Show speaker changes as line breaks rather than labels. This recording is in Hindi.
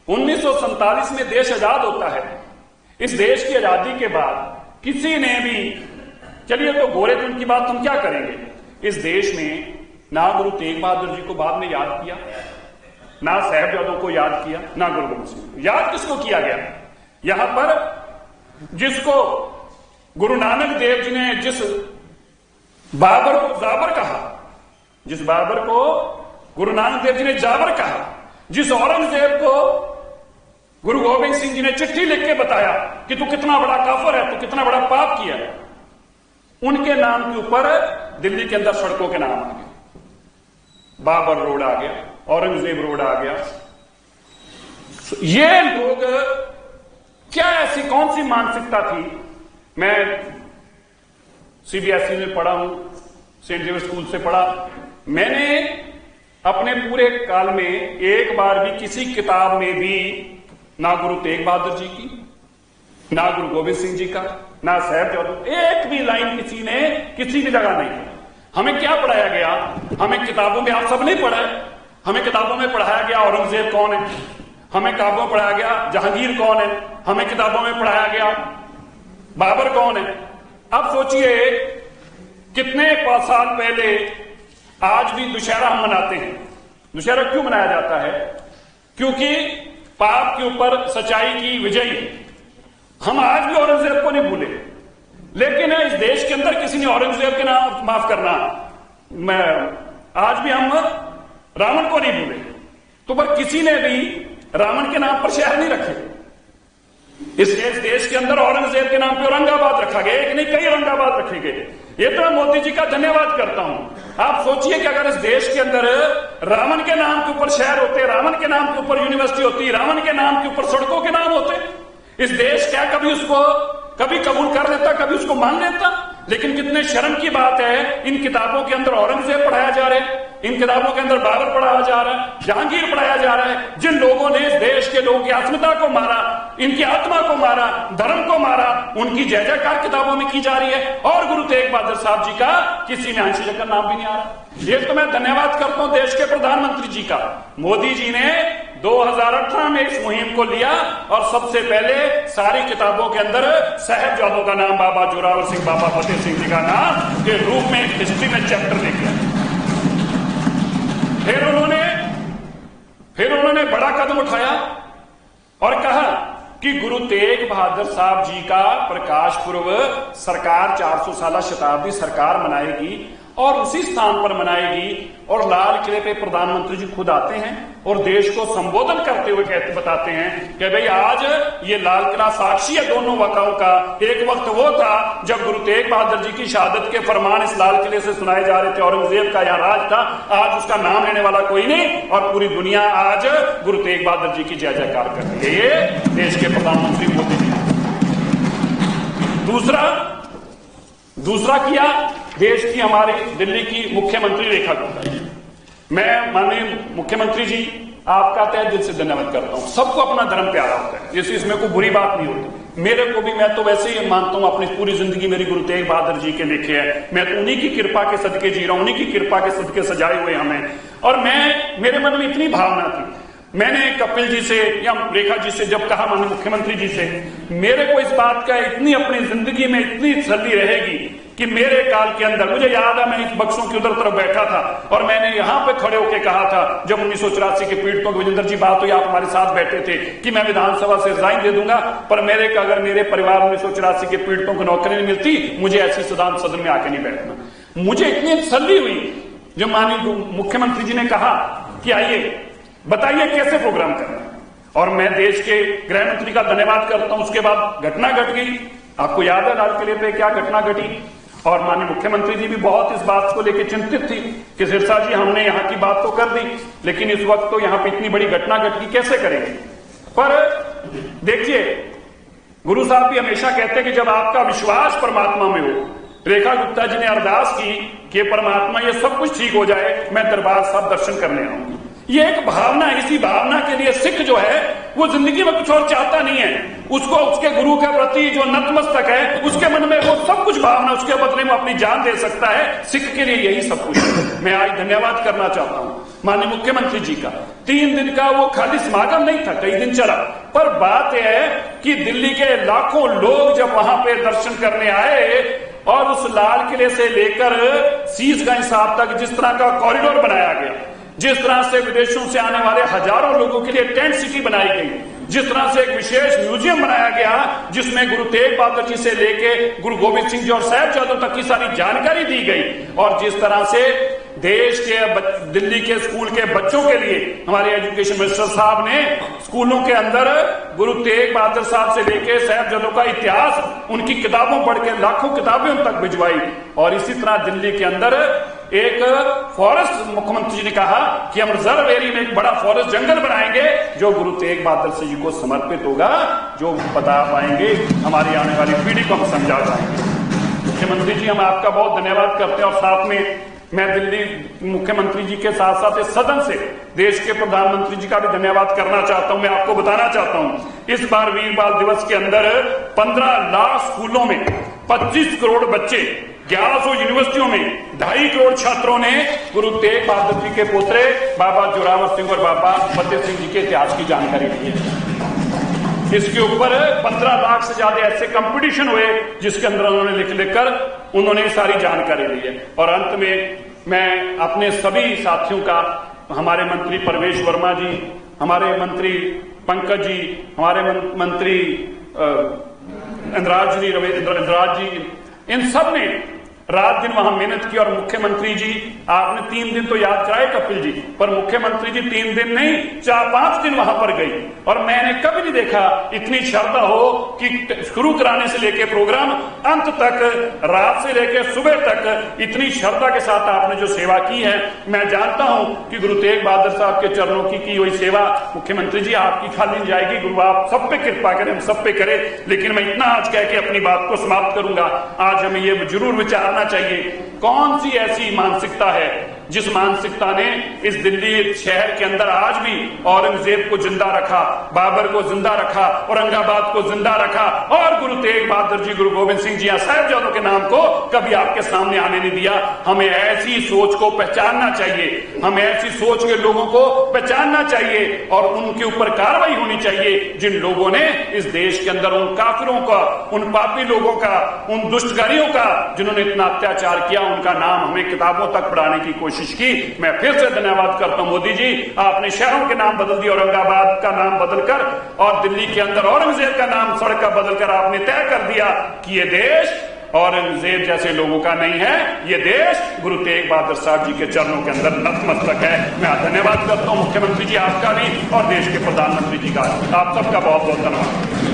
1947 में देश आजाद होता है। इस देश की आजादी के बाद किसी ने भी, चलिए तो गोरे तो उनकी बात हम क्या करेंगे, इस देश में ना गुरु तेग बहादुर जी को बाद में याद किया, ना साहिबजादों को याद किया, ना गुरु गोबिंद सिंह। याद किसको किया गया? यहां पर जिसको गुरु नानक देव जी ने जिस बाबर को जाबर कहा, जिस बाबर को गुरु नानक देव जी ने जाबर कहा, जिस औरंगजेब को गुरु गोबिंद सिंह जी ने चिट्ठी लिख के बताया कि तू कितना बड़ा काफिर है, तू कितना बड़ा पाप किया है, उनके नाम के ऊपर दिल्ली के अंदर सड़कों के नाम आ गए। बाबर रोड आ गया, औरंगजेब रोड आ गया। ये लोग क्या, ऐसी कौन सी मानसिकता थी? मैं सीबीएसई में पढ़ा हूं, सेंट जेवियर स्कूल से पढ़ा। मैंने अपने पूरे काल में एक बार भी किसी किताब में भी ना गुरु तेग बहादुर जी की, ना गुरु गोबिंद सिंह जी का, ना साहिबजादों, एक भी लाइन किसी ने किसी भी जगह नहीं पढ़ा। हमें क्या पढ़ाया गया? हमें किताबों में, आप सब नहीं पढ़ा है, हमें किताबों में पढ़ाया गया औरंगजेब कौन है, हमें किताबों में पढ़ाया गया जहांगीर कौन है, हमें किताबों में पढ़ाया गया बाबर कौन है। अब सोचिए कितने साल पहले, आज भी दुशहरा हम मनाते हैं। दुशहरा क्यों मनाया जाता है? क्योंकि पाप के ऊपर सच्चाई की विजय है। हम आज भी औरंगजेब को नहीं भूले, लेकिन इस देश के अंदर किसी ने औरंगजेब के नाम, माफ करना, आज भी हम रावण को नहीं भूले, तो पर किसी ने भी रावण के नाम पर शहर नहीं रखे। इस देश के अंदर औरंगजेब के नाम पे औरंगाबाद रखा गया, एक नहीं कई औरंगाबाद रखे गए। ये तो मैं मोदी जी का धन्यवाद करता हूं। आप सोचिए कि अगर इस देश के अंदर रावण के नाम के ऊपर शहर होते, रावण के नाम के ऊपर यूनिवर्सिटी होती, रावण के नाम के ऊपर सड़कों के नाम होते, इस देश क्या कभी उसको कभी कबूल कर लेता, कभी उसको मान लेता? लेकिन कितने शर्म की बात है, इन किताबों के अंदर औरंगजेब पढ़ाया जा रहा है, इन किताबों के अंदर बाबर पढ़ाया जा रहा है, जहांगीर पढ़ाया जा रहा है, जिन लोगों ने इस देश के लोगों की अस्मिता को मारा, इनकी आत्मा को मारा, धर्म को मारा, उनकी जय जयकार किताबों में की जा रही है। और गुरु तेग बहादुर साहब जी का किसी में अंशी का नाम भी नहीं आ रहा। ये तो मैं धन्यवाद करता हूं देश के प्रधानमंत्री जी का। मोदी जी ने 2018 में इस मुहिम को लिया और सबसे पहले सारी किताबों के अंदर साहिबजादों का नाम, बाबा जोरावर सिंह, बाबा फतेह सिंह जी का नाम के रूप में हिस्ट्री में चैप्टर लिखा। फिर उन्होंने बड़ा कदम उठाया और कहा कि गुरु तेग बहादुर साहब जी का प्रकाश पर्व सरकार 400 साला शताब्दी सरकार मनाएगी और उसी स्थान पर मनाएगी। और लाल किले पे प्रधानमंत्री जी खुद आते हैं और देश को संबोधन करते हुए बताते हैं कि भाई आज ये लाल किला साक्षी है दोनों वकाओं का। एक वक्त वो था जब गुरु तेग बहादुर जी की शहादत के फरमान इस लाल किले से सुनाए जा रहे थे, औरंगजेब का यहाँ राज था। आज उसका नाम लेने वाला कोई नहीं और पूरी दुनिया आज गुरु तेग बहादुर जी की जय जयकार कर रही है। ये देश के प्रधानमंत्री मोदी जी। दूसरा किया देश की, हमारी दिल्ली की मुख्यमंत्री रेखा गुप्ता जी। मैं माननीय मुख्यमंत्री जी आपका तहे दिल से धन्यवाद करता हूं। सबको अपना धर्म प्यारा होता है, जैसे इसमें कोई बुरी बात नहीं होती। मेरे को भी, मैं तो वैसे ही मानता हूं अपनी पूरी जिंदगी मेरी गुरु तेग बहादुर जी के लिखे है। मैं तो उन्हीं की कृपा के सदके जी रहा हूं, उन्हीं की कृपा के सदके सजाए हुए हमें। और मेरे मन में इतनी भावना थी, मैंने कपिल जी से या रेखा जी से जब कहा, माननीय मुख्यमंत्री जी से, मेरे को इस बात का इतनी अपनी जिंदगी में इतनी तसल्ली रहेगी कि मेरे काल के अंदर, मुझे याद है मैं इस बक्सों की उधर तरफ बैठा था और मैंने यहां पे खड़े होकर कहा था जब 1984 के पीड़ितों की विजेंद्र जी बात हुई, आप हमारे साथ बैठे थे, कि मैं विधानसभा से रिजाइन दे दूंगा, पर अगर मेरे परिवार में 1984 के पीड़ितों को नौकरी नहीं मिलती, मुझे ऐसी सदन में आके नहीं बैठना। मुझे इतनी तसल्ली हुई जब माननीय मुख्यमंत्री जी ने कहा कि आइए बताइए कैसे प्रोग्राम करना है। और मैं देश के गृह मंत्री का धन्यवाद करता हूं। उसके बाद घटना घट गई, आपको याद है लाल किले पे क्या घटना घटी। और माननीय मुख्यमंत्री जी भी बहुत इस बात को लेकर चिंतित थी कि सिरसा जी हमने यहाँ की बात तो कर दी, लेकिन इस वक्त तो यहाँ पे इतनी बड़ी घटना घट गई, कैसे करेंगे। पर देखिए गुरु साहब भी हमेशा कहते हैं कि जब आपका विश्वास परमात्मा में हो, रेखा गुप्ता जी ने अरदास की कि परमात्मा ये सब कुछ ठीक हो जाए, मैं दरबार साहब दर्शन करने आऊंगी। ये एक भावना, इसी भावना के लिए सिख जो है वो जिंदगी में कुछ और चाहता नहीं है। उसको उसके गुरु के प्रति जो नतमस्तक है, उसके मन में वो सब कुछ भावना, उसके बदले में अपनी जान दे सकता है। सिख के लिए यही सब कुछ है। मैं आज धन्यवाद करना चाहता हूं माननीय मुख्यमंत्री जी का 3 दिन का वो खाली समागम नहीं था, कई दिन चला। पर बात यह है कि दिल्ली के लाखों लोग जब वहां पे दर्शन करने आए और उस लाल किले से लेकर शीशगंज साहब तक जिस तरह का कॉरिडोर बनाया गया, जिस तरह से विदेशों से आने वाले हजारों लोगों के लिए टेंट सिटी बनाई गई, जिस तरह से एक विशेष म्यूजियम बनाया गया जिसमें गुरु तेग बहादुर जी से लेके गुरु गोविंद सिंह जी और साहिबजादों तक की सारी जानकारी दी गई, और जिस तरह से देश के दिल्ली के स्कूल के बच्चों के लिए हमारे एजुकेशन मिनिस्टर साहब ने स्कूलों के अंदर गुरु तेग बहादुर साहब से लेके साहिबजादों का इतिहास उनकी किताबों पढ़ के लाखों किताबें उन तक भिजवाई। और इसी तरह दिल्ली के अंदर एक फॉरेस्ट, मुख्यमंत्री जी ने कहा कि हम रिजर्व एरिया में एक बड़ा फॉरेस्ट जंगल बनाएंगे जो गुरु तेग बहादुर जी को समर्पित होगा, जो बता पाएंगे हमारी आने वाली पीढ़ी को हम समझा पाएंगे। मुख्यमंत्री जी, हम आपका बहुत धन्यवाद करते हैं और साथ में मैं दिल्ली मुख्यमंत्री जी के साथ साथ इस सदन से देश के प्रधानमंत्री जी का भी धन्यवाद करना चाहता हूं। मैं आपको बताना चाहता हूं, इस बार वीर बाल दिवस के अंदर 15 लाख स्कूलों में 25 करोड़ बच्चे, 1100 यूनिवर्सिटियों में 2.5 करोड़ छात्रों ने गुरु तेग बहादुर जी के पोते बाबा जोरावर सिंह और बाबा फतेह सिंह जी के इतिहास की जानकारी ली है। इसके ऊपर 15 लाख से ज्यादा ऐसे कंपटीशन हुए जिसके अंदर उन्होंने लिख कर उन्होंने सारी जानकारी ली है। और अंत में मैं अपने सभी साथियों का, हमारे मंत्री परवेश वर्मा जी, हमारे मंत्री पंकज जी, हमारे मंत्री इंद्राज जी, इन सब ने रात दिन वहां मेहनत की। और मुख्यमंत्री जी, आपने 3 दिन तो याद कराए कपिल जी, पर मुख्यमंत्री जी 3 दिन नहीं 4-5 दिन वहां पर गई। और मैंने कभी नहीं देखा इतनी श्रद्धा हो कि शुरू कराने से लेकर प्रोग्राम अंत तक, रात से लेकर सुबह तक इतनी श्रद्धा के साथ आपने जो सेवा की है। मैं जानता हूं कि गुरु तेग बहादुर साहब के चरणों की हुई सेवा मुख्यमंत्री जी आपकी खाली नहीं जाएगी। गुरु आप सब पे कृपा करें, हम सब पे करें। लेकिन मैं इतना आज कह के अपनी बात को समाप्त करूंगा, आज हमें ये जरूर विचार चाहिए कौन सी ऐसी मानसिकता है जिस मानसिकता ने इस दिल्ली शहर के अंदर आज भी औरंगजेब को जिंदा रखा, बाबर को जिंदा रखा, औरंगाबाद को जिंदा रखा, और गुरु तेग बहादुर जी, गुरु गोविंद सिंह जी या साहिबजादों के नाम को कभी आपके सामने आने नहीं दिया। हमें ऐसी सोच को पहचानना चाहिए, हमें ऐसी सोच के लोगों को पहचानना चाहिए और उनके ऊपर कार्रवाई होनी चाहिए जिन लोगों ने इस देश के अंदर उन काफिरों का, उन पापी लोगों का, उन दुष्टकारियों का जिन्होंने इतना अत्याचार किया, उनका नाम हमें किताबों तक पढ़ाने की कोशिश की। मैं फिर से धन्यवाद करता हूं मोदी जी, आपने शहरों के नाम बदल दिए, औरंगाबाद का नाम बदलकर, और दिल्ली के अंदर औरंगजेब का नाम सड़क का बदलकर आपने तय कर दिया कि ये देश औरंगजेब जैसे लोगों का नहीं है, ये देश गुरु तेग बहादुर साहब जी के चरणों के अंदर नतमस्तक है। मैं धन्यवाद करता हूं मुख्यमंत्री जी आपका भी और देश के प्रधानमंत्री जी का। आप सबका बहुत बहुत धन्यवाद।